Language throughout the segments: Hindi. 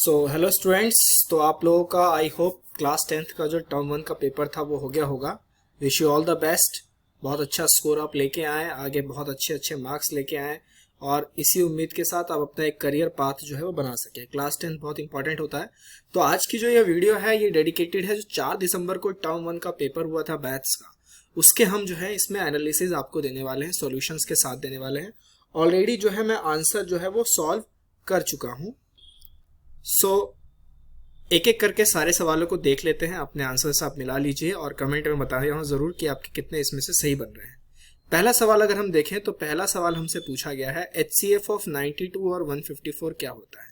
Hello students. तो आप लोगों का आई होप क्लास 10th का जो टर्म 1 का पेपर था वो हो गया होगा। Wish you all the best. बहुत अच्छा स्कोर आप लेके आए, आगे बहुत अच्छे अच्छे मार्क्स लेके आए और इसी उम्मीद के साथ आप अपना एक करियर पाथ जो है वो बना सके। क्लास 10 बहुत इंपॉर्टेंट होता है। तो आज की जो ये वीडियो है ये डेडिकेटेड है जो 4 दिसंबर को टर्म 1 का पेपर हुआ था मैथ्स का, उसके हम जो है इसमें एनालिसिस आपको देने वाले हैं, सॉल्यूशंस के साथ देने वाले हैं। ऑलरेडी जो है मैं आंसर जो है वो सॉल्व कर चुका हूँ। एक एक करके सारे सवालों को देख लेते हैं, अपने आंसर से आप मिला लीजिए और कमेंट में बताइए जरूर कि आपके कितने इसमें से सही बन रहे हैं। पहला सवाल अगर हम देखें तो पहला सवाल हमसे पूछा गया है HCF ऑफ 92 और 154 क्या होता है।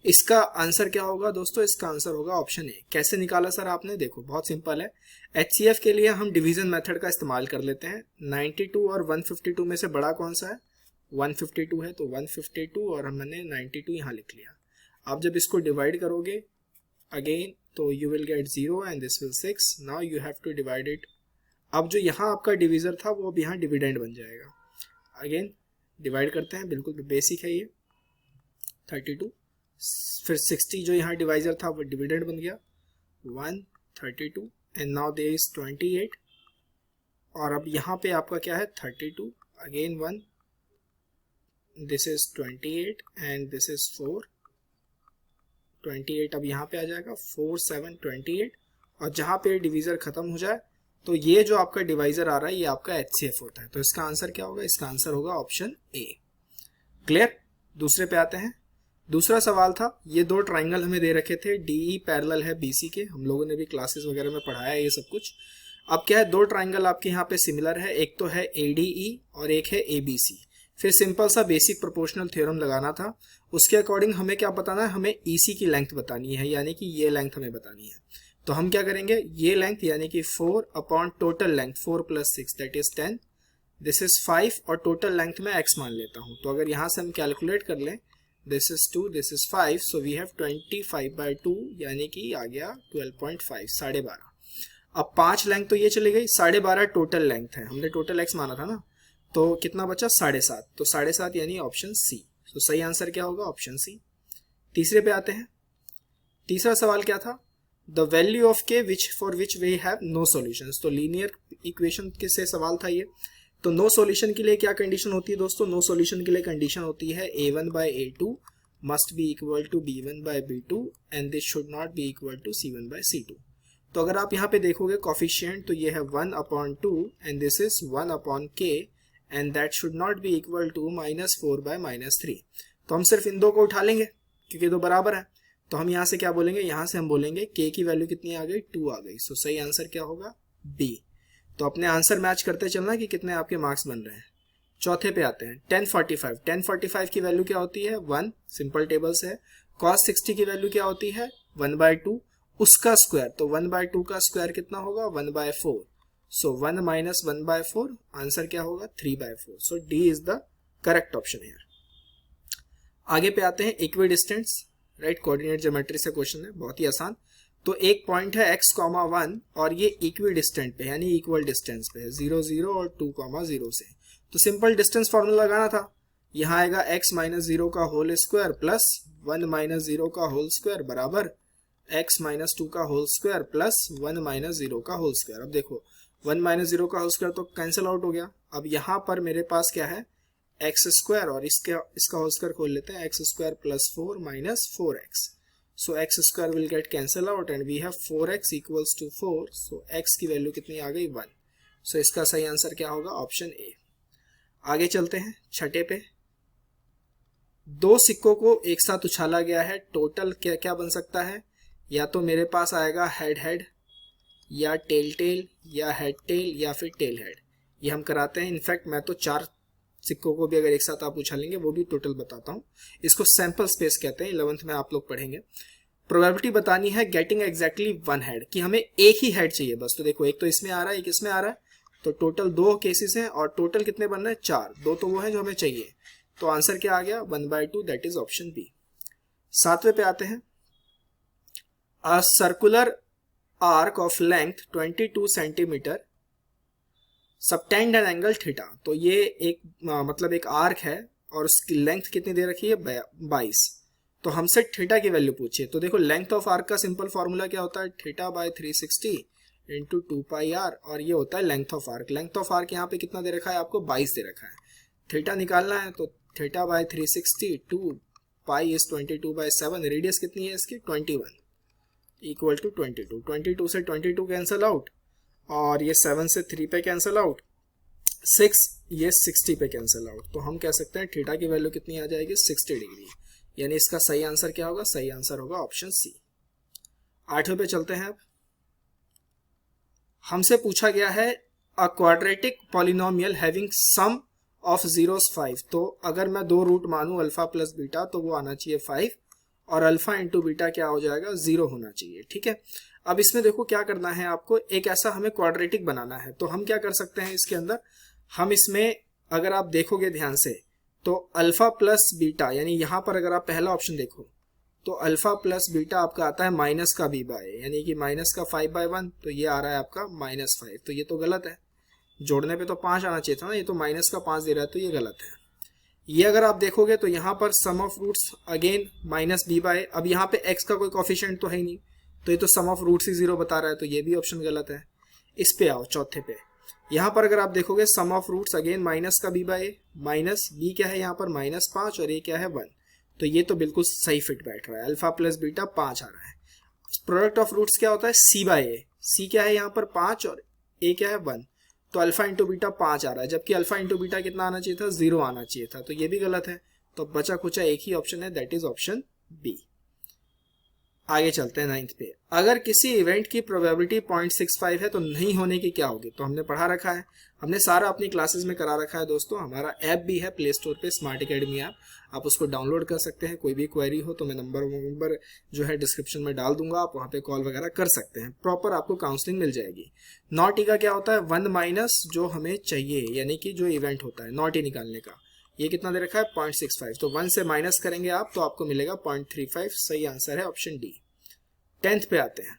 इसका आंसर क्या होगा दोस्तों? इसका आंसर होगा ऑप्शन ए। कैसे निकाला सर आपने? देखो बहुत सिंपल है। HCF के लिए हम डिवीजन मेथड का इस्तेमाल कर लेते हैं। 92 और 152 में से बड़ा कौन सा है? 152 है, तो 152 और हमने 92 यहाँ लिख लिया। आप जब इसको डिवाइड करोगे अगेन तो you will get 0 and this will 6। Now you have to divide it. अब जो यहाँ आपका डिविजर था वो अब यहाँ डिविडेंड बन जाएगा। अगेन डिवाइड करते हैं, बिल्कुल बेसिक है ये। 32 फिर 60 जो यहाँ डिवाइजर था वो डिविडेंड बन गया 132 एंड नाउ देयर इज 28 और अब यहाँ पे आपका क्या है 32 again 1, this is 28 and this is 4, 28 अब यहाँ पे आ जाएगा 4 7 28 और जहाँ पे डिवीजर खत्म हो जाए तो ये जो आपका डिवाइजर आ रहा है ये आपका HCF होता है। तो इसका आंसर क्या होगा? इसका आंसर होगा ऑप्शन ए। क्लियर? दूसरे पे आते हैं। दूसरा सवाल था, ये दो ट्राइंगल हमें दे रखे थे, DE पैरेलल है BC के, हम लोगों ने भी क्लासेस वगैरह में पढ़ाया है ये सब कुछ। अब क्या है, दो ट्राइंगल आपके यहाँ पे सिमिलर है, एक तो है ADE और एक है ABC। फिर सिंपल सा बेसिक प्रोपोर्शनल थ्योरम लगाना था। उसके अकॉर्डिंग हमें क्या बताना है? हमें EC की लेंथ बतानी है, यानी कि ये लेंथ हमें बतानी है। तो हम क्या करेंगे, ये लेंथ यानी कि 4 upon total length 4 + 6 that is 10, this is 5 और टोटल लेंथ में x मान लेता हूं। तो अगर यहां से हम कैलकुलेट कर लें, this is 2 this is 5, so we have 25/2 यानी कि आ गया 12.5, 12.5। अब 5 लेंथ तो ये चली गई, 12.5 टोटल लेंथ है, हमने टोटल x माना था ना, तो कितना बचा 7.5, तो 7.5 यानी ऑप्शन सी। तो सही आंसर क्या होगा? Option C. तीसरे पे आते हैं। तीसरा सवाल क्या था? The value of k which for which we have no solutions. तो लीनियर इक्वेशन के से सवाल था ये। तो नो सॉल्यूशन के लिए क्या कंडीशन होती है दोस्तों? नो सॉल्यूशन के लिए कंडीशन होती है A1/A2 must be equal to B1/B2 and this should not be equal to C1/C2। तो अगर आप यहाँ पे देखोगे कॉफिशिएंट तो ये है 1/2 and this is 1/K and that should not be equal to -4/-3। तो हम सिर्फ इन दो को उठा लेंगे क्योंकि दो बराबर है। तो हम यहाँ से क्या बोलेंगे? यहाँ से हम बोलेंगे K की वैल्यू कितनी आ गई? 2 आ गई। सो सही आंसर क्या होगा? बी। तो अपने आंसर मैच करते चलना कि कितने आपके मार्क्स बन रहे हैं। चौथे पे आते हैं। 1045 1045 की वैल्यू क्या होती है? 1, सिंपल टेबल से। cos 60 की वैल्यू क्या होती है? 1/2 उसका स्क्वायर, तो 1/2 का स्क्वायर कितना होगा? 1/4। सो 1 - 1/4 आंसर क्या होगा? 3/4। So D is the correct option here. आगे पे आते हैं equidistance, right? Coordinate geometry से क्वेश्चन है, बहुत ही आसान। तो एक पॉइंट है x,1 और ये इक्वी डिस्टेंट पे यानी इक्वल डिस्टेंस पे है 0 0 और 2,0 से। तो सिंपल डिस्टेंस फॉर्मूला लगाना था। यहाँ आएगा x - 0 का होल स्क्वायर प्लस 1 - 0 का होल स्क्वायर बराबर x - 2 का होल स्क्वायर प्लस 1 - 0 का होल स्क्वायर। अब देखो 1 - 0 का होल स्क्वायर तो कैंसिल आउट हो गया। अब यहाँ पर मेरे पास क्या है? एक्स स्क्वायर और इसका होल स्क्वायर खोल लेते हैं, x² + 4 - 4x। So x² will get cancel out and we have 4x equals to 4। सो x की वैल्यू कितनी आ गई? 1। सो इसका सही आंसर क्या होगा? Option A. आगे चलते हैं छठे पे। दो सिक्कों को एक साथ उछाला गया है, टोटल क्या क्या बन सकता है? या तो मेरे पास आएगा हेड हेड या टेल टेल या हेड टेल या फिर टेल हेड। ये हम कराते हैं। इनफैक्ट मैं तो 4 सिक्कों को भी अगर एक साथ आप उछालेंगे वो भी टोटल बताता हूँ। इसको सैंपल स्पेस कहते हैं, 11th में आप लोग पढ़ेंगे। प्रोबेबिलिटी बतानी है गेटिंग एग्जैक्टली 1 हेड, कि हमें एक ही हेड चाहिए बस। तो देखो एक तो इसमें आ रहा है, एक इसमें आ रहा है, तो टोटल 2 केसेस हैं और टोटल कितने बन रहे हैं? 4। 2 तो वो है जो हमें चाहिए। तो आंसर क्या आ गया? 1/2 दैट इज ऑप्शन बी। 7वें पे आते हैं। A circular arc of length 22 centimetre subtend an angle theta. तो ये एक मतलब एक आर्क है और उसकी लेंथ कितनी दे रखी है? 22। तो हमसे थीटा की वैल्यू पूछिए। तो देखो लेंथ ऑफ आर्क का सिंपल फॉर्मूला क्या होता है, थीटा बाय 360 इंटू 2πr, और ये होता है length of arc. Length of arc यहाँ पे कितना दे रखा है आपको, 22 दे रखा है। थीटा निकालना है तो theta by 360 2 pi is 22/7, radius कितनी है इसकी 21 इक्वल टू 22। 22 से 22 कैंसिल आउट, और ये 7 से 3 पे कैंसिल आउट, 6 ये 60 पे कैंसिल आउट। तो हम कह सकते हैं थीटा की वैल्यू कितनी आ जाएगी 60 डिग्री, यानी इसका सही आंसर क्या होगा, सही आंसर होगा ऑप्शन सी। 8वें पे चलते हैं। अब हमसे पूछा गया है a quadratic polynomial having sum of zeros 5। तो अगर मैं दो रूट मानूं अल्फा प्लस बीटा तो वो आना चाहिए 5, और अल्फा इंटू बीटा क्या हो जाएगा 0 होना चाहिए। ठीक है, अब इसमें देखो क्या करना है आपको, एक ऐसा हमें क्वाड्रेटिक बनाना है। तो हम क्या कर सकते हैं इसके अंदर, हम इसमें अगर आप देखोगे ध्यान से तो अल्फा प्लस बीटा, यानी यहां पर अगर आप पहला ऑप्शन देखो तो अल्फा प्लस बीटा आपका आता है माइनस का b बाय, यानी कि माइनस का 5/1, तो ये आ रहा है आपका -5। तो ये तो गलत है, जोड़ने पे तो 5 आना चाहिए था ना, ये तो माइनस का 5 दे रहा है, तो ये गलत है। ये अगर आप देखोगे तो यहाँ पर sum of roots again -b by, अब यहाँ पे x का कोई कोफिशिएंट तो है ही नहीं, तो ये तो सम ऑफ रूट्स ही 0 बता रहा है, तो ये भी ऑप्शन गलत है। इस पे आओ चौथे पे, यहाँ पर अगर आप देखोगे सम ऑफ रूट्स अगेन माइनस का b बाय, माइनस b क्या है यहाँ पर -5, और ये क्या है 1, तो ये तो बिल्कुल सही फिट बैठ रहा है। अल्फा प्लस बीटा 5 आ रहा है। प्रोडक्ट ऑफ रूट्स क्या होता है c बाय a, c क्या है यहाँ पर 5 और a क्या है 1, तो अल्फा इंटू बीटा 5 आ रहा है, जबकि अल्फा इंटू बीटा कितना आना चाहिए था 0 आना चाहिए था, तो ये भी गलत है। तो बचा कुचा एक ही ऑप्शन है, दैट इज ऑप्शन बी। आगे चलते हैं 9th पे। अगर किसी इवेंट की प्रोबेबिलिटी 0.65 है तो नहीं होने की क्या होगी, तो हमने पढ़ा रखा है, हमने सारा अपनी क्लासेस में करा रखा है दोस्तों। हमारा ऐप भी है प्ले स्टोर पे, स्मार्ट अकेडमी ऐप, आप उसको डाउनलोड कर सकते हैं। कोई भी क्वेरी हो तो मैं नंबर जो है डिस्क्रिप्शन में डाल दूंगा, आप वहाँ पे कॉल वगैरह कर सकते हैं, प्रॉपर आपको काउंसलिंग मिल जाएगी। नॉट ई का क्या होता है 1 माइनस जो हमें चाहिए, यानी कि जो इवेंट होता है नॉट ई निकालने का, ये कितना दे रखा है 0.65, तो 1 से माइनस करेंगे आप तो आपको मिलेगा 0.35, सही आंसर है ऑप्शन डी। 10th पे आते हैं।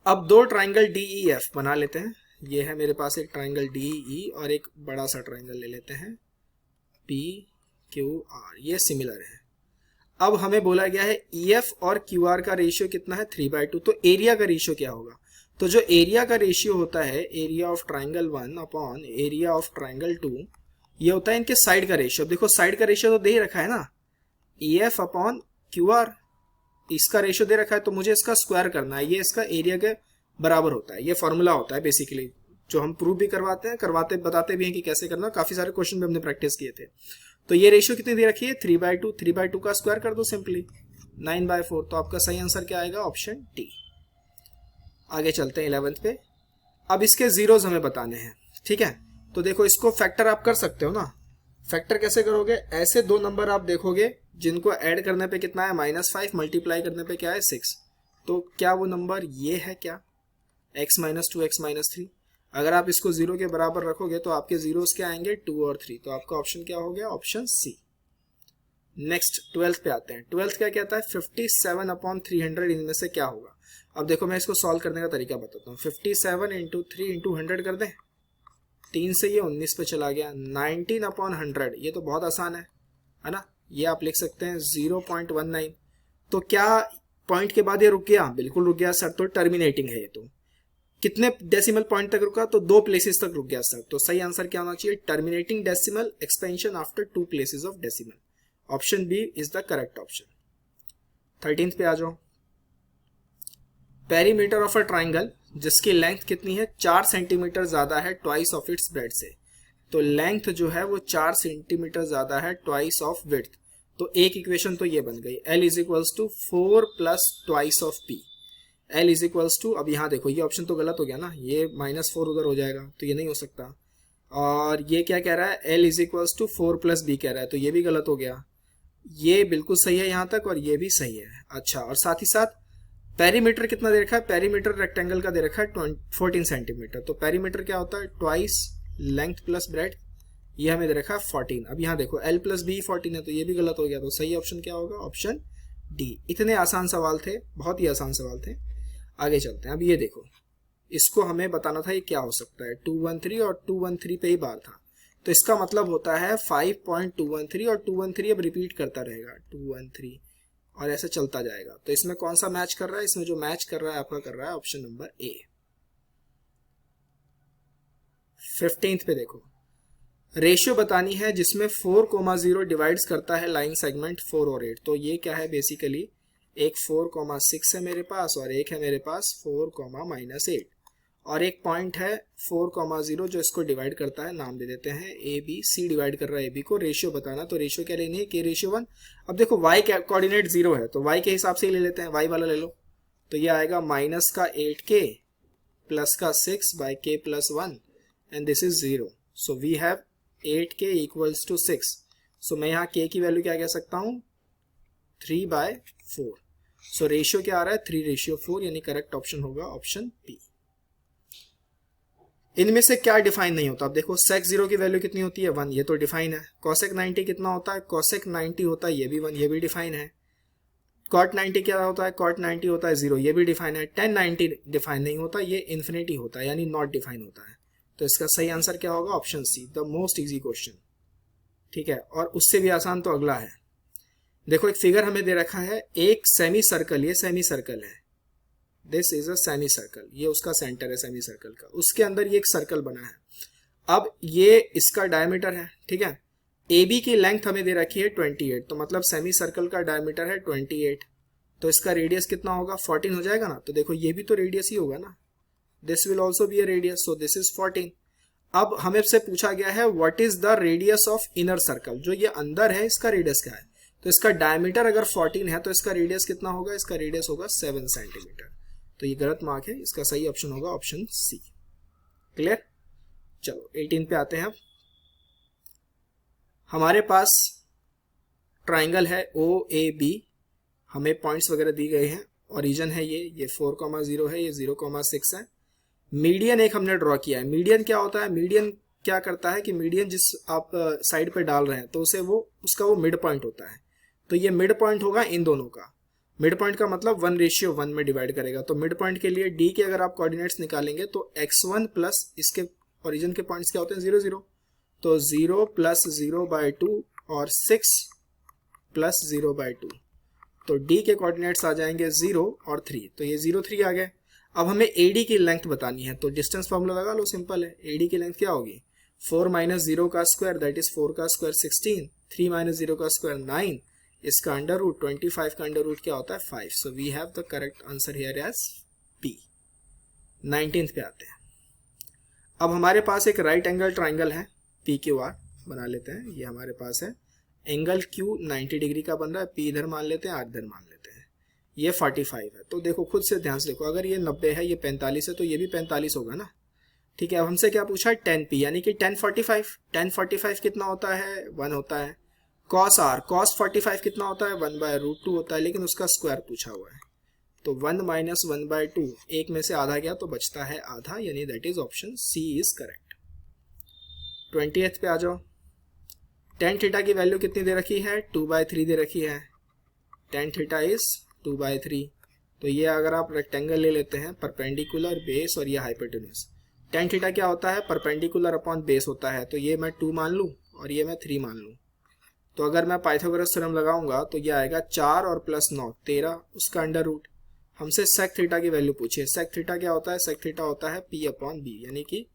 अब दो ट्राइंगल DEF बना लेते हैं। ये है मेरे पास एक ट्राइंगल DE और एक बड़ा सा ट्राइंगल ले लेते हैं PQR, ये सिमिलर है। अब हमें बोला गया है EF और QR का रेशियो कितना है 3/2, तो एरिया का रेशियो क्या होगा, तो जो एरिया का रेशियो होता है area of triangle 1 upon area of triangle 2, ये होता है इनके साइड का रेशियो। अब देखो साइड का रेशियो तो दे ही रखा है ना, EF अपॉन QR, इसका रेशियो दे रखा है, तो मुझे इसका स्क्वायर करना है, ये इसका एरिया के बराबर होता है। ये फॉर्मूला होता है बेसिकली, जो हम प्रूव भी करवाते हैं, बताते भी हैं कि कैसे करना, काफी सारे क्वेश्चन भी हमने प्रैक्टिस किए थे। तो ये रेशियो कितनी दे रखी है 3/2, 3/2 का स्क्वायर कर दो सिंपली 9/4, तो आपका सही आंसर क्या आएगा ऑप्शन डी। आगे चलते हैं 11th पे। अब इसके जीरोस हमें बताने हैं, ठीक है। तो देखो इसको फैक्टर आप कर सकते हो ना, फैक्टर कैसे करोगे, ऐसे दो नंबर आप देखोगे जिनको ऐड करने पे कितना है -5, मल्टीप्लाई करने पे क्या है 6, तो क्या वो नंबर ये है क्या x - 2 x - 3, अगर आप इसको 0 के बराबर रखोगे तो आपके जीरोस क्या आएंगे 2 और 3, तो आपका ऑप्शन क्या हो गया ऑप्शन सी। नेक्स्ट 12th पे आते हैं। 12th क्या कहता है 57/300, इनमें से क्या होगा। अब देखो मैं इसको सॉल्व करने का तरीका बताता हूँ। 57 × 3 × 100 कर दें, 3 से ये 19 पे चला गया। 19/100, ये तो बहुत आसान है ना, ये आप लिख सकते हैं 0.19। तो क्या पॉइंट के बाद ये रुक गया, बिल्कुल रुक गया सर, तो टर्मिनेटिंग है ये। तो कितने डेसिमल पॉइंट तक रुका, तो 2 प्लेसेस तक रुक गया सर, तो सही आंसर क्या होना चाहिए terminating decimal expansion after 2 places of decimal, option B is the correct option. 13th पे आ जाओ। पेरीमीटर ऑफ अ ट्राइंगल जिसकी लेंथ कितनी है 4 सेंटीमीटर ज्यादा है ट्वाइस ऑफ इट्स ब्रेड से, तो लेंथ जो है वो 4 सेंटीमीटर ज्यादा है ट्वाइस ऑफ विड्थ। तो एक इक्वेशन तो ये बन गई, L = 4 + twice of P। L = अब यहाँ देखो ये ऑप्शन तो गलत हो गया ना, ये -4 उधर हो जाएगा, तो ये नहीं हो सकता। और ये क्या कह रहा है L = 4 + B कह रहा है, तो ये भी गलत हो गया। ये बिल्कुल सही है यहाँ तक, और ये भी सही है। अच्छा, और साथ ही साथ पेरीमीटर कितना दे रखा है, पेरीमीटर रेक्टेंगल का दे रखा है 14 सेंटीमीटर, तो पेरीमीटर क्या होता है ट्वाइस लेंथ प्लस ब्रेड, ये हमें दे रखा है 14। अब यहाँ देखो L + B 14 है, तो ये भी गलत हो गया, तो सही ऑप्शन क्या होगा ऑप्शन डी। इतने आसान सवाल थे, बहुत ही आसान सवाल थे। आगे चलते हैं। अब ये देखो, इसको हमें बताना था ये क्या हो सकता है, 213 और 213 पे ही बार था। तो इसका मतलब होता है 5.213 और 213 अब रिपीट करता रहेगा 213 और ऐसे चलता जाएगा। तो इसमें कौन सा मैच कर रहा है? इसमें जो मैच कर रहा है आपका कर रहा है ऑप्शन नंबर ए। 15th पे देखो, रेशियो बतानी है जिसमें 4,0 डिवाइड्स करता है लाइन सेगमेंट 4 और 8। तो ये क्या है बेसिकली, एक 4,6 है मेरे पास और एक है मेरे पास 4,-8 और एक पॉइंट है 4,0 जो इसको डिवाइड करता है, नाम दे देते हैं ए बी। सी डिवाइड कर रहा है ए बी को। रेशियो बताना, तो रेशियो क्या लेनी है? के रेशियो 1। अब देखो y कोऑर्डिनेट 0 है तो y के हिसाब से ही ले लेते हैं, y वाला ले लो। तो ये आएगा -8k प्लस का 6/k + 1 and this is 0। So we have 8k = 6। सो मैं यहाँ k की वैल्यू क्या कह सकता हूँ? 3/4। सो रेशियो क्या आ रहा है? 3:4, यानी करेक्ट ऑप्शन होगा ऑप्शन बी। इनमें से क्या डिफाइन नहीं होता? अब देखो sec 0 की वैल्यू कितनी होती है? 1, ये तो डिफाइन है। cosec 90 कितना होता है? cosec 90 होता है, ये भी 1, ये भी डिफाइन है। cot 90 क्या होता है? cot 90 होता है 0, ये भी डिफाइन है। tan 90 डिफाइन नहीं होता, ये इन्फिनिटी होता है, यानी नॉट डिफाइन होता है। तो इसका सही आंसर क्या होगा? Option C, the most easy question. ठीक है, और उससे भी आसान तो अगला है। देखो एक फिगर हमें दे रखा है, एक सेमी सर्कल, ये सेमी सर्कल है, this is a semi circle, ये उसका सेंटर है सेमी सर्कल का, उसके अंदर ये एक सर्कल बना है। अब ये इसका डायमीटर है, ठीक है। ए बी की लेंथ हमें दे रखी है 28, तो मतलब सेमी सर्कल का डायमीटर है 28, तो इसका रेडियस कितना होगा? 14 हो जाएगा ना। तो देखो ये भी तो रेडियस ही होगा ना, this will also be a radius, so this is 14। अब हमें से पूछा गया है what is the radius of inner circle, जो ये अंदर है इसका रेडियस क्या है? तो इसका डायमीटर अगर 14 है तो इसका रेडियस कितना होगा? इसका रेडियस होगा 7 सेंटीमीटर। तो ये गलत मार्क है, इसका सही ऑप्शन होगा ऑप्शन सी। क्लियर? चलो 18 पे आते हैं। अब हमारे पास ट्राइंगल है ओ ए बी, हमें पॉइंट्स वगैरह दी गए हैं, ओरिजिन है ये 4,0 है, ये 0,6 है। मीडियन एक हमने ड्रॉ किया है। मीडियन क्या होता है? मीडियन क्या करता है कि मीडियन जिस आप साइड पे डाल रहे हैं तो उसे उसका वो मिड पॉइंट होता है। तो ये मिड पॉइंट होगा इन दोनों का। मिड पॉइंट का मतलब 1:1 में डिवाइड करेगा। तो मिड पॉइंट के लिए डी के अगर आप कोऑर्डिनेट्स निकालेंगे तो x1 प्लस इसके ओरिजिन के पॉइंट्स क्या होते हैं? 0 0। तो 0 + 0/2 और 6 + 0/2। तो डी के कोऑर्डिनेट्स आ जाएंगे 0 और 3, तो ये 0 3 आ गए। अब हमें एडी की लेंथ बतानी है, तो डिस्टेंस फॉर्मूला लगा लो, सिंपल है। एडी की लेंथ क्या होगी? 4 - 0 का स्क्वायर दैट इज 4 का स्क्वायर 16, 3 - 0 का स्क्वायर 9, इसका अंडर रूट 25 का अंडर रूट क्या होता है? 5। So we have the correct answer here as B. 19th पे आते हैं। अब हमारे पास एक राइट एंगल ट्राइंगल है पी क्यू आर, बना लेते हैं। ये हमारे पास है, एंगल क्यू 90 डिग्री का बन रहा है, पी इधर मान लेते हैं, आर इधर मान लेते हैं। ये 45 है, तो देखो खुद से ध्यान से देखो, अगर ये 90 है, ये 45 है, तो ये भी 45 होगा ना। ठीक है, अब हमसे क्या पूछा है? 10p, यानी कि 1045। 1045 कितना होता है? 1 होता है। cos r, cos 45 कितना होता है? 1/√2 होता है, लेकिन उसका स्क्वायर पूछा हुआ है। तो 1 - 1/2, एक में से आधा गया तो बचता है आधा, यानी that is option C is correct. 20th पे आ जाओ। tan थीटा की वैल्यू कितनी दे रखी है? 2/3 दे रखी है। tan theta is 2/3। तो ये अगर आप रेक्टेंगल ले लेते हैं, परपेंडिकुलर, बेस और ये हाइपोटेन्यूज। tan थीटा क्या होता है? परपेंडिकुलर अपॉन बेस होता है, तो ये मैं 2 मान लूँ और ये मैं 3 मान लूँ। तो अगर मैं पाइथागोरस थ्योरम लगाऊंगा तो ये आएगा 4 और +9 13, उसका अंडर रूट। हमसे सेक थीटा की वैल्यू पूछिए। सेक थीटा क्या होता है? सेक थीटा होता है p/b, यानी कि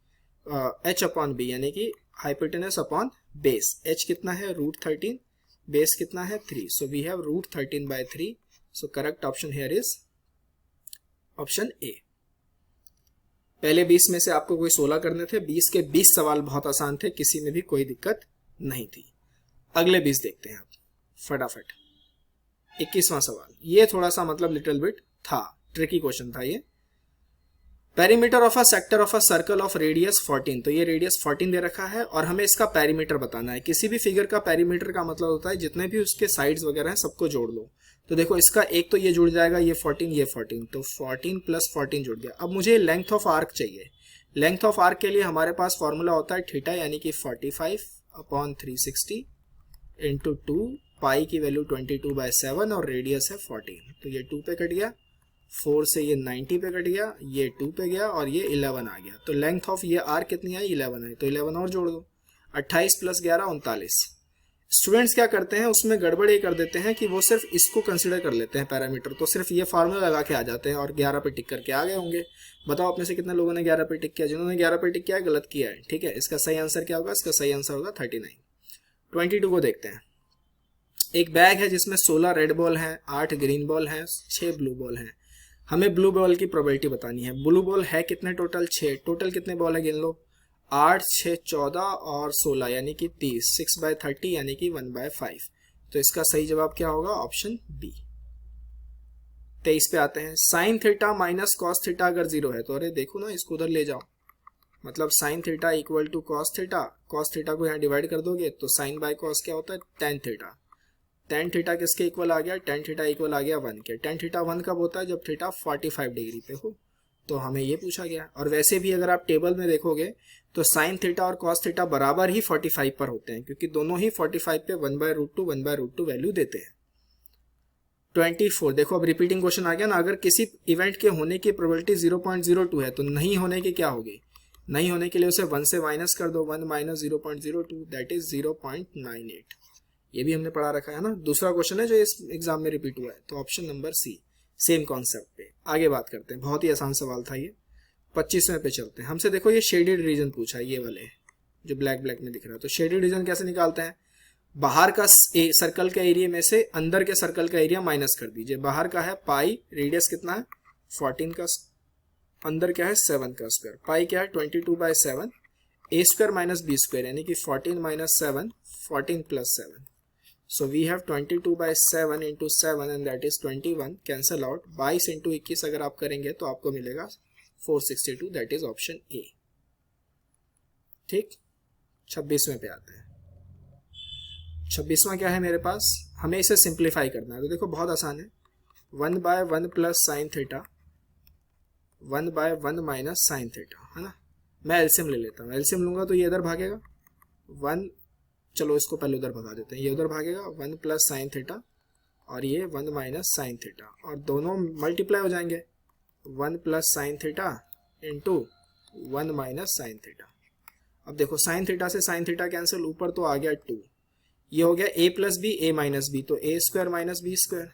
h/b, यानी कि हाइपोटेनस अपॉन बेस। h कितना है? √13, बेस कितना है? 3। So we have √13/3। So correct option here is option A. पहले 20 में से आपको कोई 16 करने थे, 20 के 20 सवाल बहुत आसान थे, किसी में भी कोई दिक्कत नहीं थी। अगले 20 देखते हैं आप फटाफट। 21वां सवाल, ये थोड़ा सा मतलब लिटिल बिट था, ट्रिकी क्वेश्चन था ये। Perimeter of a sector of a circle of radius 14, तो ये रेडियस 14 दे रखा है और हमें इसका पेरीमीटर बताना है। किसी भी फिगर का पेरीमीटर का मतलब होता है जितने भी उसके साइड्स वगैरह हैं सबको जोड़ लो। तो देखो इसका एक तो ये जुड़ जाएगा, ये 14, ये 14, तो 14 + 14 जुड़ गया। अब मुझे लेंथ ऑफ आर्क चाहिए। लेंथ ऑफ आर्क के लिए हमारे पास फॉर्मूला होता है थीटा, यानी कि 45/360 इंटू 2, पाई की वैल्यू 22/7 और रेडियस है 14। तो ये 2 पे कट गया, 4 से ये 90 पे कट गया, ये 2 पे गया और ये 11 आ गया। तो लेंथ ऑफ ये आर्क कितनी आई? 11 आई, तो 11 और जोड़ दो। 28 प्लस 11 39। स्टूडेंट्स क्या करते हैं, उसमें गड़बड़ ये कर देते हैं कि वो सिर्फ इसको कंसिडर कर लेते हैं पैरामीटर, तो सिर्फ ये फार्मूला लगा के आ जाते हैं और 11 पे टिक करके आ गए होंगे। बताओ अपने से कितने लोगों ने 11 पे टिक किया? जिन्होंने 11 पे टिक किया है गलत किया है, ठीक है। इसका सही आंसर क्या होगा? इसका सही आंसर होगा 39। 22 को देखते हैं। एक बैग है जिसमें 16 रेड बॉल हैं, 8 ग्रीन बॉल हैं, 6 ब्लू बॉल हैं। हमें ब्लू बॉल की प्रोबेबिलिटी बतानी है। ब्लू बॉल है कितने टोटल? 6। टोटल कितने बॉल है गिन लो। 8 6 14 और 16 यानी कि 30। 6/30 यानी कि 1/5। तो इसका सही जवाब क्या होगा? Option B. 23 पे आते हैं। Sine theta minus cos theta अगर 0 है तो अरे देखो ना, इसको उधर ले जाओ। मतलब sine theta equal to cos theta, cos theta को यहाँ डिवाइड कर दोगे तो साइन बाय कॉस क्या होता है? Tan theta. टेन थीटा किसके इक्वल आ गया? टेन थीटा इक्वल आ गया 1 के। टेन थीटा 1 कब होता है? जब थीटा 45 डिग्री पे हो। तो हमें ये पूछा गया। और वैसे भी अगर आप टेबल में देखोगे तो साइन थीटा और कॉस थीटा बराबर ही 45 पर होते हैं, क्योंकि दोनों ही 45 पे 1/√2 वैल्यू देते हैं। 24 देखो, अब रिपीटिंग क्वेश्चन आ गया ना। अगर किसी इवेंट के होने की प्रोबेबिलिटी 0.02 है तो नहीं होने की क्या होगी? नहीं होने के लिए उसे 1 से माइनस कर दो। 1 माइनस 0.02 दैट इज 0.98। ये भी हमने पढ़ा रखा है ना। दूसरा क्वेश्चन है जो इस एग्जाम में रिपीट हुआ है, तो option number C. Same concept पे आगे बात करते हैं। बहुत ही आसान सवाल था ये। 25वें पे चलते हैं। हमसे देखो ये शेडेड रीजन पूछा है, ये वाले जो ब्लैक ब्लैक में दिख रहा है। तो शेडेड रीजन कैसे निकालते हैं? बाहर का सर्कल के एरिया में से अंदर के सर्कल का एरिया माइनस कर दीजिए। बाहर का है पाई, रेडियस कितना है? 14 का, अंदर क्या है? 7 का स्क्वायर। पाई क्या है? 22/7। ए स्क्वायर माइनस बी स्क्वायर यानी कि 14 minus 7, 14 plus 7। So we have 22/7 into 7 and that is 21. Cancel out. 22 into 21 अगर आप करेंगे तो आपको मिलेगा 462, that is ऑप्शन ए। ठीक। 26वें पे आते हैं। 26वां क्या है मेरे पास? हमें इसे सिंप्लीफाई करना है। तो देखो बहुत आसान है। 1/1 plus sine theta 1/1 minus sine theta, है ना। मैं एलसीएम ले लेता हूँ। एलसीएम लूंगा तो ये इधर भागेगा 1, चलो इसको पहले उधर भगा देते हैं। ये उधर भागेगा 1 प्लस साइन थीटा और ये 1 माइनस साइन थीटा, और दोनों मल्टीप्लाई हो जाएंगे। 1 plus sine theta into 1 minus sine theta. अब देखो साइन थीटा से साइन थीटा कैंसिल, ऊपर तो आ गया 2। ये हो गया a plus B, a minus B, तो a square minus B square.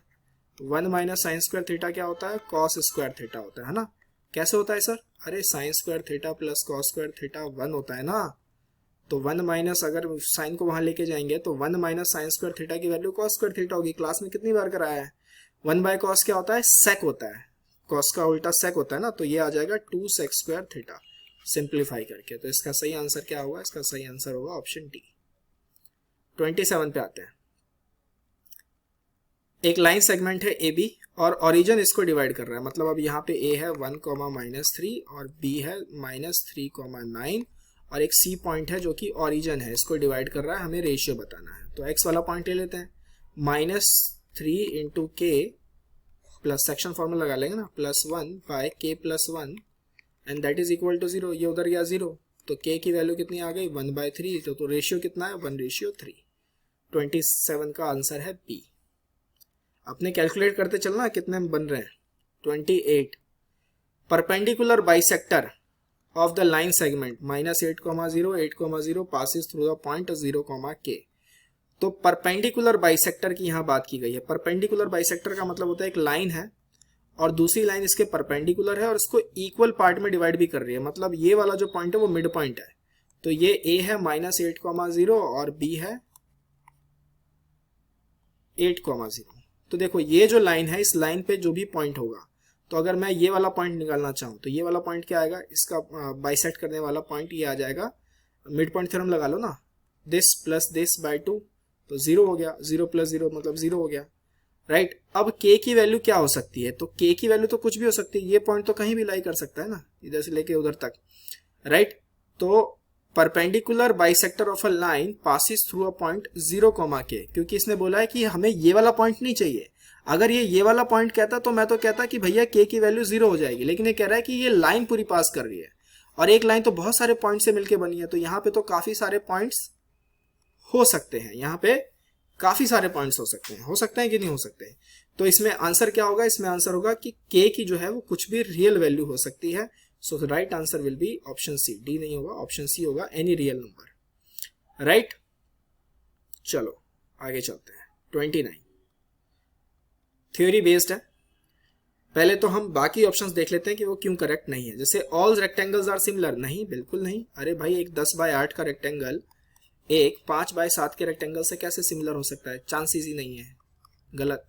1 minus sine square theta क्या होता है? कॉस स्क्वायर थीटा होता है ना। कैसे होता है सर? अरे sign square theta plus cos square theta 1 होता है ना। तो 1 माइनस, अगर साइन को वहां लेके जाएंगे तो 1 माइनस साइन स्क्वायर थीटा की वैल्यू कॉस स्क्वायर थीटा होगी। क्लास में कितनी बार कराया है? 1 बाय कॉस क्या होता है? सेक होता है। कॉस का उल्टा सेक होता है ना। तो ये आ जाएगा 2 सेक स्क्वायर थीटा सिंप्लीफाई करके। तो इसका सही आंसर क्या होगा? इसका सही आंसर होगा ऑप्शन डी। 27 पे आते हैं। एक लाइन सेगमेंट है ए बी और ओरिजिन इसको डिवाइड कर रहा है। मतलब अब यहाँ पे ए है 1, -3 और बी है -3, और एक सी पॉइंट है जो कि ओरिजिन है, इसको डिवाइड कर रहा है। हमें रेशियो बताना है। तो एक्स वाला पॉइंट ले लेते हैं। -3 इंटू के प्लस सेक्शन फॉर्मूला लगा लेंगे ना, +1/k+1 and that is equal to 0। ये उधर गया 0, तो k की वैल्यू कितनी आ गई? 1/3। तो रेशियो कितना है? 1:3। 27 का आंसर है बी। अपने कैलकुलेट करते चलना कितने बन रहे हैं। 28 perpendicular bisector of the line segment -8,0 8,0 passes through the point 0,k। तो परपेंडिकुलर बाइसेक्टर की यहाँ बात की गई है। परपेंडिकुलर बाइसेक्टर का मतलब होता है एक लाइन है और दूसरी लाइन इसके परपेंडिकुलर है और इसको इक्वल पार्ट में डिवाइड भी कर रही है। मतलब ये वाला जो पॉइंट है वो मिड पॉइंट है। तो ये a है -8,0 और b है 8,0। तो देखो ये जो लाइन है, इस लाइन पे जो भी पॉइंट होगा, तो अगर मैं ये वाला पॉइंट निकालना चाहूँ तो ये वाला पॉइंट क्या आएगा? इसका बाइसेक्ट करने वाला पॉइंट ये आ जाएगा। मिड पॉइंट थ्योरम लगा लो ना, दिस प्लस दिस बाय 2, तो 0 हो गया। 0 प्लस 0 मतलब 0 हो गया, राइट। अब k की वैल्यू क्या हो सकती है? तो k की वैल्यू तो कुछ भी हो सकती है। ये पॉइंट तो कहीं भी लाई कर सकता है ना, इधर से लेके उधर तक, राइट। तो perpendicular bisector of a line passes through a point 0,k, क्योंकि इसने बोला है कि हमें ये वाला पॉइंट नहीं चाहिए। अगर ये वाला पॉइंट कहता तो मैं तो कहता कि भैया k की वैल्यू 0 हो जाएगी, लेकिन ये कह रहा है कि ये लाइन पूरी पास कर रही है और एक लाइन तो बहुत सारे पॉइंट से मिलकर बनी है। तो यहाँ पे तो काफी सारे पॉइंट्स हो सकते हैं, यहाँ पे काफी सारे पॉइंट्स हो सकते हैं कि नहीं हो सकते। तो इसमें आंसर क्या होगा? इसमें आंसर होगा कि k की जो है वो कुछ भी रियल वैल्यू हो सकती है। So right answer will be option C. D नहीं होगा, ऑप्शन सी होगा, एनी रियल नंबर। राइट। चलो आगे चलते हैं। 29 थ्योरी बेस्ड है। पहले तो हम बाकी ऑप्शंस देख लेते हैं कि वो क्यों करेक्ट नहीं है। जैसे ऑल रेक्टेंगल्स आर सिमिलर, नहीं बिल्कुल नहीं। अरे भाई एक 10/8 का रेक्टेंगल एक 5/7 के रेक्टेंगल से कैसे सिमिलर हो सकता है, चांसेस ही नहीं है, गलत।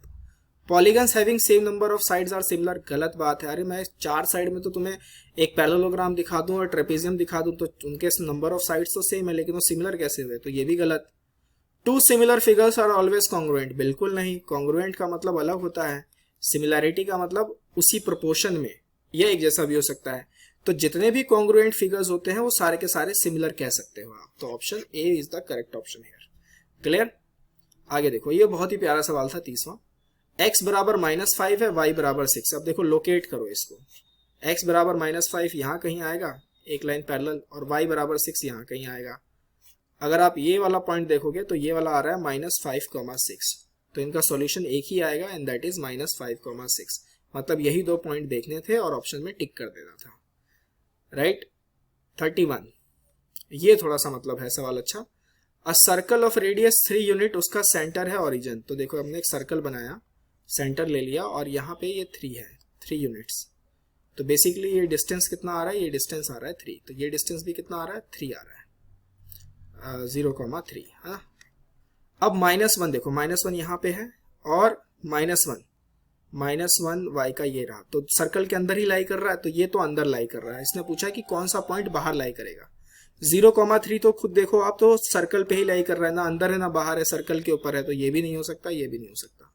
Polygons having same number of sides are similar, गलत बात है। अरे मैं 4 साइड में तो तुम्हें एक पैरेललोग्राम दिखा दूं और ट्रेपेजियम दिखा दूं तो उनके नंबर ऑफ साइड्स तो सेम है, लेकिन वो सिमिलर कैसे हुए, तो ये भी गलत। 2 similar figures are always congruent, बिल्कुल नहीं। कॉन्ग्रुएंट का मतलब अलग होता है, सिमिलैरिटी का मतलब उसी प्रोपोर्शन में या एक जैसा भी हो सकता है। तो जितने भी कॉन्ग्रुएंट फिगर्स होते हैं वो सारे के सारे सिमिलर कह सकते हो आप। तो option A is the correct option here. Clear. आगे देखो, ये बहुत ही प्यारा सवाल था 30वां। x बराबर -5 है, y बराबर 6। अब देखो लोकेट करो इसको। x बराबर -5 यहाँ कहीं आएगा, एक लाइन पैरेलल, और y बराबर 6 यहाँ कहीं आएगा। अगर आप ये वाला पॉइंट देखोगे तो ये वाला आ रहा है -5,6, तो इनका सॉल्यूशन एक ही आएगा एंड दैट इज -5,6। मतलब यही 2 पॉइंट देखने थे और ऑप्शन में टिक कर देना था, राइट। 31 ये थोड़ा सा मतलब है सवाल अच्छा। A circle of radius 3 unit, उसका सेंटर है ओरिजिन। तो देखो हमने एक सर्कल बनाया, सेंटर ले लिया और यहाँ पे ये 3 है, 3 यूनिट्स। तो बेसिकली ये डिस्टेंस कितना आ रहा है, ये डिस्टेंस आ रहा है 3, तो ये डिस्टेंस भी कितना आ रहा है, 3 आ रहा है, 0,3 है ना। अब -1 देखो, -1 यहाँ पे है और -1 y का ये रहा, तो सर्कल के अंदर ही लाई कर रहा है, तो ये तो अंदर लाई कर रहा है। इसने पूछा कि कौन सा पॉइंट बाहर लाई करेगा। 0,3 तो खुद देखो आप, तो सर्कल पे ही लाई कर रहा है, ना अंदर है ना बाहर है, सर्कल के ऊपर है, तो ये भी नहीं हो सकता, ये भी नहीं हो सकता।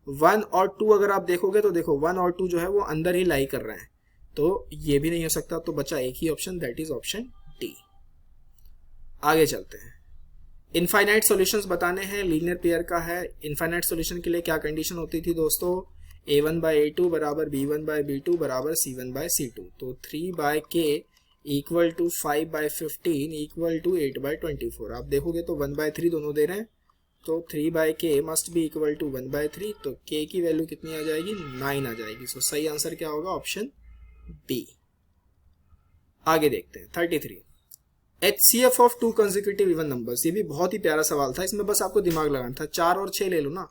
1 और 2 अगर आप देखोगे तो देखो 1 और 2 जो है वो अंदर ही लाई कर रहे हैं, तो ये भी नहीं हो सकता। तो बचा एक ही option, that is option D. आगे चलते हैं। इनफाइनाइट सॉल्यूशंस बताने हैं, लीनियर पेयर का है। इनफाइनाइट सॉल्यूशन के लिए क्या कंडीशन होती थी दोस्तों, a1/a2 बराबर b1/b2 बराबर c1/c2। तो 3/k equal to 5/15 equal to 8/24। आप देखोगे तो 1/3 दोनों दे रहे हैं, तो 3/k must be equal to 1/3, तो k की वैल्यू कितनी आ जाएगी, 9 आ जाएगी। सो सही आंसर क्या होगा, ऑप्शन बी। आगे देखते हैं 33। HCF of 2 consecutive even numbers, ये भी बहुत ही प्यारा सवाल था, इसमें बस आपको दिमाग लगाना था। 4 और 6 ले लो ना,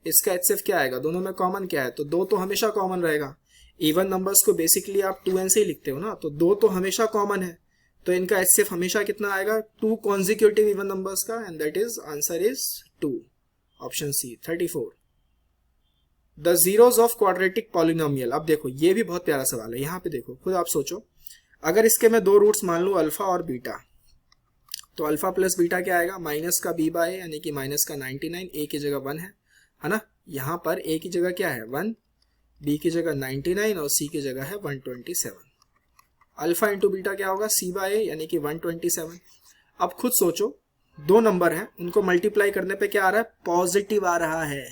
इसका HCF क्या आएगा, दोनों में कॉमन क्या है, तो 2 तो हमेशा कॉमन रहेगा। इवन नंबर्स को बेसिकली आप 2n से ही लिखते हो ना, तो 2 तो हमेशा कॉमन है, तो इनका HCF हमेशा कितना आएगा, 2 कॉन्जिक्यूटिव इवन नंबर्स का, and that is answer is 2, option C. 34 the zeros of quadratic polynomial. अब देखो ये भी बहुत प्यारा सवाल है, यहाँ पे देखो खुद आप सोचो, अगर इसके मैं 2 रूट्स मान लूँ अल्फा और बीटा, तो अल्फा प्लस बीटा क्या आएगा, माइनस का b बाय यानी कि माइनस का 99, a की जगह 1 है ना। यहाँ पर a की जगह क्या है 1, b की जगह 99 और c की जगह है 127। अल्फा इंटू बीटा क्या होगा, c बाय a यानी कि 127। अब खुद सोचो 2 नंबर हैं, उनको मल्टीप्लाई करने पे क्या आ रहा है, पॉजिटिव आ रहा है।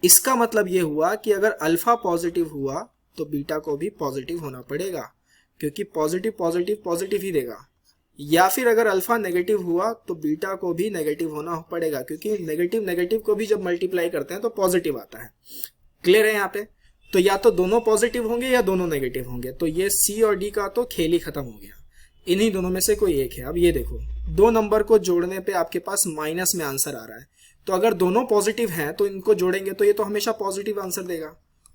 इसका मतलब ये हुआ कि अगर अल्फा पॉजिटिव हुआ तो बीटा को भी पॉजिटिव होना पड़ेगा, क्योंकि पॉजिटिव पॉजिटिव पॉजिटिव ही देगा। या फिर अगर अल्फा नेगेटिव हुआ तो बीटा को भी नेगेटिव होना पड़ेगा, क्योंकि नेगेटिव नेगेटिव को भी जब मल्टीप्लाई करते हैं तो पॉजिटिव आता है। क्लियर है यहाँ पे। तो या तो दोनों पॉजिटिव होंगे या दोनों नेगेटिव होंगे, तो ये सी और डी का तो खेल ही खत्म हो गया, इन्हीं दोनों में से कोई एक है। अब ये देखो 2 नंबर को जोड़ने पे आपके पास माइनस में आंसर आ रहा है, तो अगर दोनों पॉजिटिव हैं तो इनको जोड़ेंगे तो ये तो हमेशा पॉजिटिव आंसर देगा,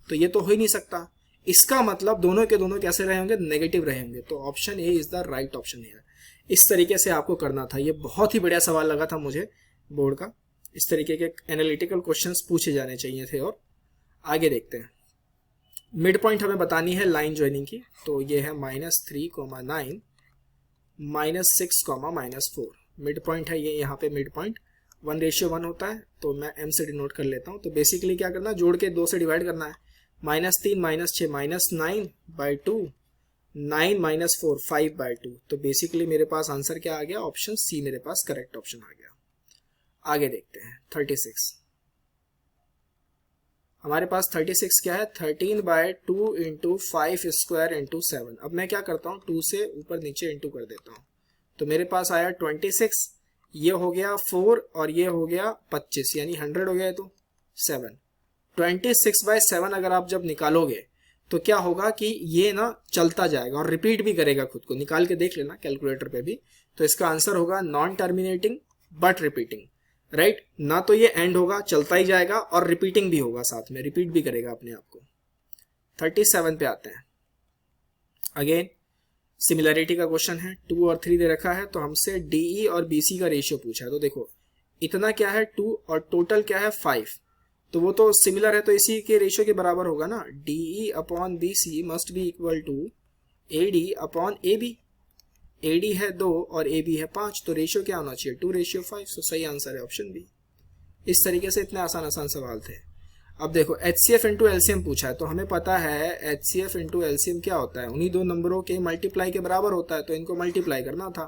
तो ये तो हो ही नहीं सकता। इसका मतलब दोनों के दोनों कैसे रहे होंगे, नेगेटिव रहे होंगे। तो option A is the right option है। इस तरीके से आपको करना था, ये बहुत ही बढ़िया सवाल लगा था मुझे बोर्ड का। इस तरीके के एनालिटिकल क्वेश्चंस पूछे जाने चाहिए थे। और आगे देखते हैं, मिड पॉइंट हमें बतानी है लाइन ज्वाइनिंग की, तो ये है -3,9 -6, -4 मिड पॉइंट है ये। यहाँ पे मिड पॉइंट 1:1 होता है, तो मैं m से डिनोट कर लेता हूँ। तो बेसिकली क्या करना है, जोड़ के 2 से डिवाइड करना है, -3 -6 -9/2, 9 - 4 5/2। तो बेसिकली मेरे पास आंसर क्या आ गया, ऑप्शन सी मेरे पास करेक्ट ऑप्शन आ गया। आगे देखते हैं 36। हमारे पास 36 क्या है, 13/2 × 5² × 7। अब मैं क्या करता हूँ, 2 से ऊपर नीचे इंटू कर देता हूँ, तो मेरे पास आया 26, ये हो गया 4 और ये हो गया 25, यानी 100 हो गया, तो 7। 26/7 अगर आप जब निकालोगे तो क्या होगा कि ये ना चलता जाएगा और रिपीट भी करेगा खुद को, निकाल के देख लेना कैलकुलेटर पे भी। तो इसका आंसर होगा non terminating but repeating, right. ना तो ये एंड होगा, चलता ही जाएगा, और रिपीटिंग भी होगा, साथ में रिपीट भी करेगा अपने आप को। 37 पे आते हैं। अगेन सिमिलैरिटी का क्वेश्चन है, 2 और 3 दे रखा है, तो हमसे डीई और बीसी का रेशियो पूछा है। तो देखो इतना क्या है 2 और टोटल क्या है 5, तो वो तो सिमिलर है, तो इसी के रेशियो के बराबर होगा ना। DE upon BC must be equal to AD upon AB. AD है 2 और एबी है 5, तो रेशियो क्या होना चाहिए 2:5। तो सही आंसर है ऑप्शन बी। इस तरीके से इतने आसान आसान सवाल थे। अब देखो HCF इंटू एलसीएम पूछा है, तो हमें पता है HCF इंटू एलसीएम क्या होता है, उन्हीं दो नंबरों के मल्टीप्लाई के बराबर होता है, तो इनको मल्टीप्लाई करना था।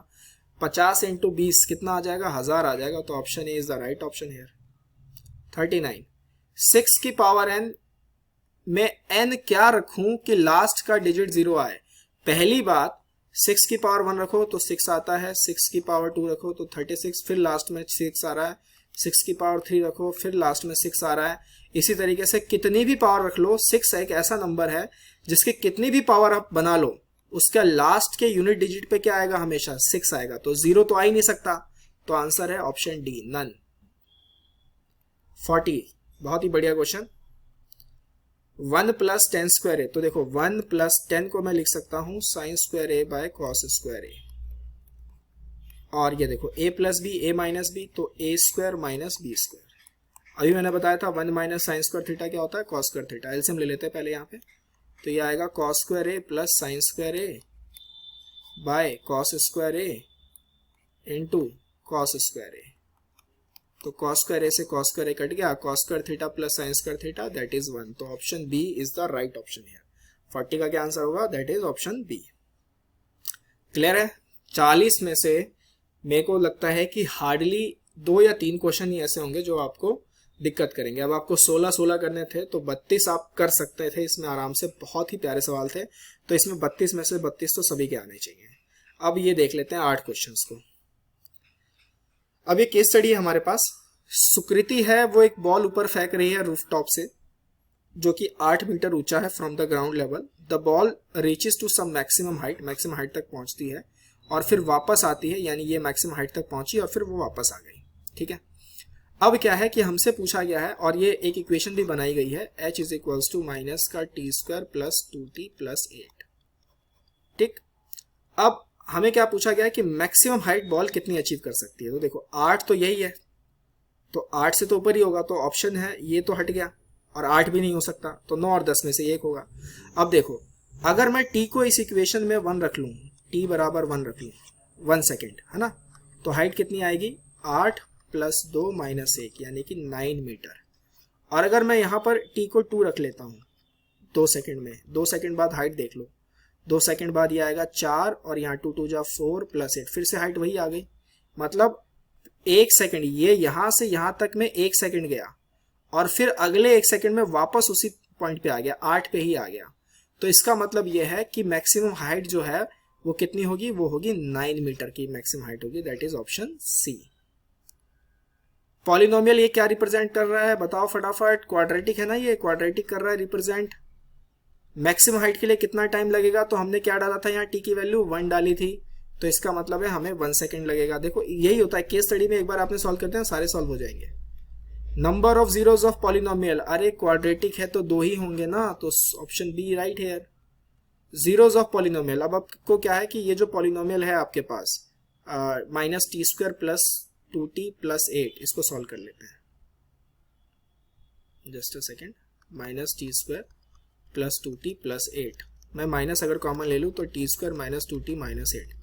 50 इंटू 20 कितना आ जाएगा, 1000 आ जाएगा, तो option A is the right option here. 39, 6 की पावर n में n क्या रखूं कि लास्ट का डिजिट 0 आए। पहली बात 6 की पावर 1 रखो तो 6 आता है, 6 की पावर 2 रखो तो 36, फिर लास्ट में 6 आ रहा है, 6 की पावर 3 रखो फिर लास्ट में 6 आ रहा है। इसी तरीके से कितनी भी पावर रख लो, 6 एक ऐसा नंबर है जिसकी कितनी भी पावर आप बना लो, उसका लास्ट के यूनिट डिजिट पे क्या आएगा, हमेशा 6 आएगा, तो 0 तो आ ही नहीं सकता। तो आंसर है ऑप्शन डी, नन। 40, बहुत ही बढ़िया क्वेश्चन। 1 + 10 स्क्वायर ए, तो देखो 1 + 10 को मैं लिख सकता हूं sin square A by cos square ए, और ये देखो a + b a - b, तो a² - b²। अभी मैंने बताया था 1 - sin स्क्वायर थीटा क्या होता है, cos स्क्वायर थीटा। एलसीएम ले लेते हैं पहले यहाँ पे, तो ये आएगा cos square A plus sin square A by cos square A into cos square A. तो cos स्क्वायर ए से cos स्क्वायर ए कट गया, cos square theta plus sin square theta, that is 1। तो option B is the right option here. 40 का क्या आंसर होगा, that is option B. Clear है। 40 में से मेरे को लगता है कि हार्डली 2 या 3 क्वेश्चन ही ऐसे होंगे जो आपको दिक्कत करेंगे। अब आपको 16 करने थे, तो 32 आप कर सकते थे इसमें आराम से, बहुत ही प्यारे सवाल थे। तो इसमें 32 में से 32 तो सभी के आने चाहिए। अब ये देख लेते हैं 8 क्वेश्चंस को। अब ये केस स्टडी है हमारे पास। सुकृति है, वो एक बॉल ऊपर फेंक रही है रूफटॉप से, जो कि 8 मीटर ऊंचा है from the ground level. The ball reaches to some maximum height, maximum height तक पहुंचती है और फिर वापस आती है, यानी ये मैक्सिमम हाइट तक पहुंची और फिर वो वापस आ गई। ठीक है। अब क्या है कि हमसे पूछा गया है, और ये एक इक्वेशन भी बनाई गई है, h = -t² + 2t + 8। ठीक। अब हमें क्या पूछा गया है कि मैक्सिमम हाइट बॉल कितनी अचीव कर सकती है। तो देखो 8 तो यही है, तो 8 से तो ऊपर ही होगा, तो ऑप्शन है ये तो हट गया, और 8 भी नहीं हो सकता, तो 9 और 10 में से एक होगा। अब देखो अगर मैं t को इस इक्वेशन में 1 रख लूँ, t = 1 रख लूँ, 1 सेकेंड है ना, तो हाइट कितनी आएगी 8 + 2 - 1, यानी कि 9 मीटर। और अगर मैं यहाँ पर t को 2 रख लेता हूँ 2 सेकेंड में, 2 सेकेंड बाद हाइट देख लो, 2 सेकेंड बाद ये आएगा 4, और यहाँ 2 × 2 = 4 + 8, फिर से हाइट वही आ गई। मतलब 1 सेकेंड, ये यहाँ से यहाँ तक में 1 सेकेंड गया, और फिर अगले 1 सेकेंड में वापस उसी पॉइंट पे आ गया, 8 पे ही आ गया। तो इसका मतलब ये है कि मैक्सिमम हाइट जो है वो कितनी होगी, वो होगी 9 मीटर की मैक्सिमम हाइट होगी, that is option C. Polynomial ये क्या रिप्रेजेंट कर रहा है बताओ फटाफट, क्वाड्रेटिक है ना, ये क्वाड्रेटिक कर रहा है रिप्रेजेंट। मैक्सिमम हाइट के लिए कितना टाइम लगेगा, तो हमने क्या डाला था यहाँ, t की वैल्यू 1 डाली थी, तो इसका मतलब है हमें 1 सेकेंड लगेगा। देखो यही होता है केस स्टडी में, एक बार आपने सॉल्व करते हैं सारे सॉल्व हो जाएंगे। Number of zeros of polynomial, अरे क्वाड्रेटिक है तो 2 ही होंगे ना, तो ऑप्शन बी राइट है। जीरोस ऑफ पॉलिनोमियल, अब आपको क्या है कि ये जो पॉलिनोमियल है आपके पास -t² + 2t + 8, इसको सॉल्व कर लेते हैं। Just a second, -t² + 2t + 8, मैं माइनस अगर कॉमन ले लूँ तो t² - 2t - 8।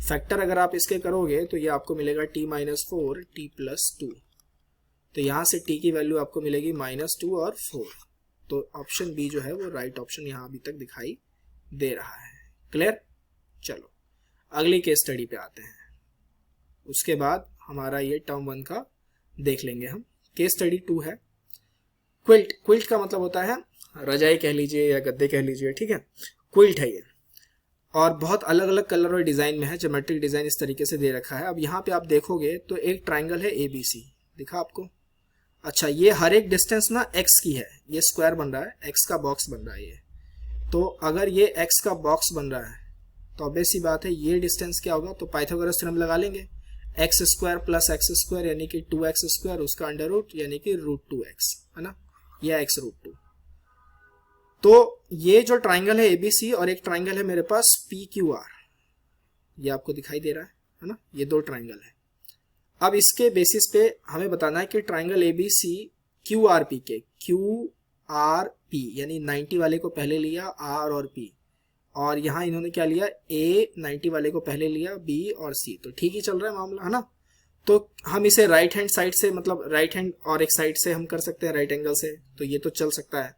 फैक्टर अगर आप इसके करोगे तो ये आपको मिलेगा t - 4 t + 2, तो यहाँ से t की वैल्यू आपको मिलेगी -2 और 4। तो ऑप्शन बी जो है वो राइट ऑप्शन यहाँ अभी तक दिखाई दे रहा है। क्लियर। चलो अगली केस स्टडी पे आते हैं, उसके बाद हमारा ये टर्म 1 का देख लेंगे हम। केस स्टडी 2 है। क्विल्ट, क्विल्ट का मतलब होता है रजाई कह लीजिए या गद्दे कह लीजिए, ठीक है, क्विल्ट है ये, और बहुत अलग अलग कलर और डिजाइन में है, ज्योमेट्रिक डिजाइन इस तरीके से दे रखा है। अब यहाँ पे आप देखोगे तो एक ट्राइंगल है ABC, दिखा आपको। अच्छा, ये हर एक डिस्टेंस ना x की है, ये स्क्वायर बन रहा है, x का बॉक्स बन रहा है ये। तो अगर ये x का बॉक्स बन रहा है तो ऑब्वियस सी बात है ये डिस्टेंस क्या होगा, तो पाइथागोरस थ्योरम लगा लेंगे। X square plus x square यानी कि 2x स्क्वायर, उसका अंडर रूट यानी कि √2x, है ना, या x√2। तो ये जो ट्राइंगल है ABC और एक ट्राइंगल है मेरे पास PQR, ये आपको दिखाई दे रहा है ना, ये दो ट्राइंगल है। अब इसके बेसिस पे हमें बताना है कि ट्राइंगल ABC QRP के, QRP यानी 90 वाले को पहले लिया R और P, और यहाँ इन्होंने क्या लिया, A 90 वाले को पहले लिया, B और C, तो ठीक ही चल रहा है मामला, है ना। तो हम इसे राइट हैंड साइड से, मतलब राइट हैंड और एक साइड से हम कर सकते हैं, राइट एंगल से, तो ये तो चल सकता है।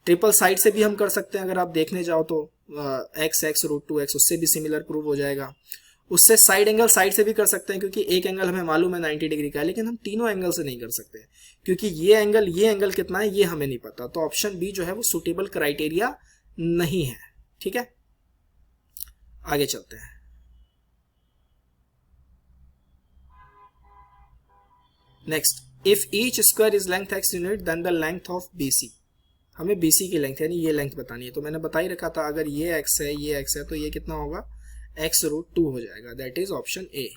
ट्रिपल साइड से भी हम कर सकते हैं, अगर आप देखने जाओ तो x(√2x), उससे भी सिमिलर प्रूव हो जाएगा। उससे साइड एंगल साइड से भी कर सकते हैं, क्योंकि एक एंगल हमें मालूम है 90 डिग्री का है, लेकिन हम तीनों एंगल से नहीं कर सकते, क्योंकि ये एंगल कितना है ये हमें नहीं पता। तो ऑप्शन बी जो है वो सुटेबल क्राइटेरिया नहीं है, ठीक है। आगे चलते हैं। Next, if each square is length x unit then the length of BC। हमें BC की लेंथ यानी ये लेंथ बतानी है। तो मैंने बता ही रखा था, अगर ये x है ये x है तो ये कितना होगा, x√2 हो जाएगा, that is option A.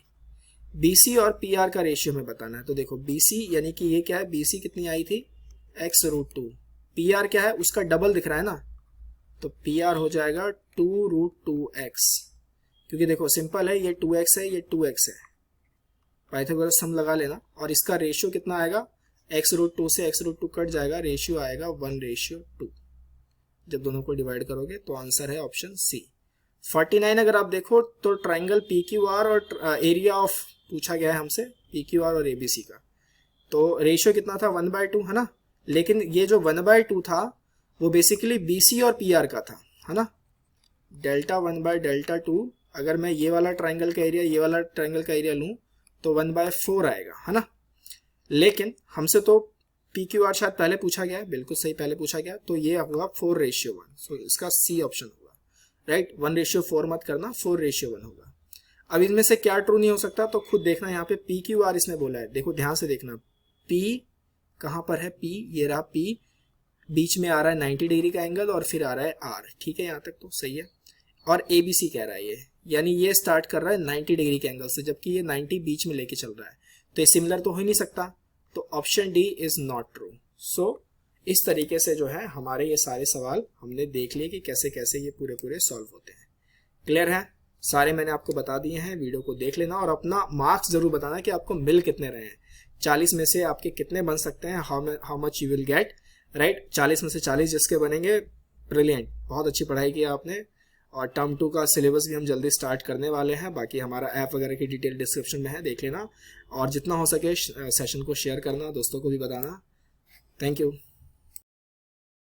BC और PR का रेशियो में बताना है। तो देखो BC यानी कि ये क्या है, BC कितनी आई थी, x√2, PR क्या है, उसका डबल दिख रहा है ना, तो PR हो जाएगा 2√2x, क्योंकि देखो सिंपल है, ये 2x है ये 2x है, पाइथागोरस हम लगा लेना। और इसका रेशियो कितना आएगा, x√2 से x√2 कट जाएगा, रेशियो आएगा 1:2। जब दोनों को डिवाइड करोगे तो आंसर है ऑप्शन सी। 49 अगर आप देखो तो ट्राइंगल PQR और एरिया ऑफ पूछा गया है हमसे, PQR और ABC का, तो रेशियो कितना था, 1/2, है ना। लेकिन ये जो 1/2 था वो बेसिकली BC और PR का था, है ना। डेल्टा 1/2, अगर मैं ये वाला ट्राइंगल का एरिया ये वाला ट्राइंगल का एरिया लूँ तो 1/4 आएगा, है ना। लेकिन हमसे तो PQR शायद पहले पूछा गया है, बिल्कुल सही पहले पूछा गया, तो ये होगा 4:1, सो इसका सी ऑप्शन होगा, राइट। 1:4 मत करना, 4:1 होगा। अब इनमें से क्या ट्रू नहीं हो सकता, तो खुद देखना, यहाँ पे PQR इसने बोला है, देखो ध्यान से देखना, P कहाँ पर है, P ये रहा, P बीच में आ रहा है 90 डिग्री का एंगल और फिर आ रहा है R, ठीक है, यहाँ तक तो सही है। और ABC कह रहा है ये, यानी ये स्टार्ट कर रहा है 90 डिग्री के एंगल से, जबकि ये 90 बीच में लेके चल रहा है, तो ये सिमिलर तो हो ही नहीं सकता, तो option D is not true. So इस तरीके से जो है हमारे ये सारे सवाल हमने देख लिए कि कैसे कैसे ये पूरे सॉल्व होते हैं। क्लियर है, सारे मैंने आपको बता दिए हैं, वीडियो को देख लेना और अपना मार्क्स जरूर बताना कि आपको मिल कितने रहे हैं, 40 में से आपके कितने बन सकते हैं, how much you will gate, right. 40 में से 40 जिसके बनेंगे, ब्रिलियंट, बहुत अच्छी पढ़ाई की आपने। और टर्म 2 का सिलेबस भी हम जल्दी स्टार्ट करने वाले हैं, बाकी हमारा ऐप वगैरह की डिटेल डिस्क्रिप्शन में है, देख लेना। और जितना हो सके सेशन को शेयर करना, दोस्तों को भी बताना। Thank you.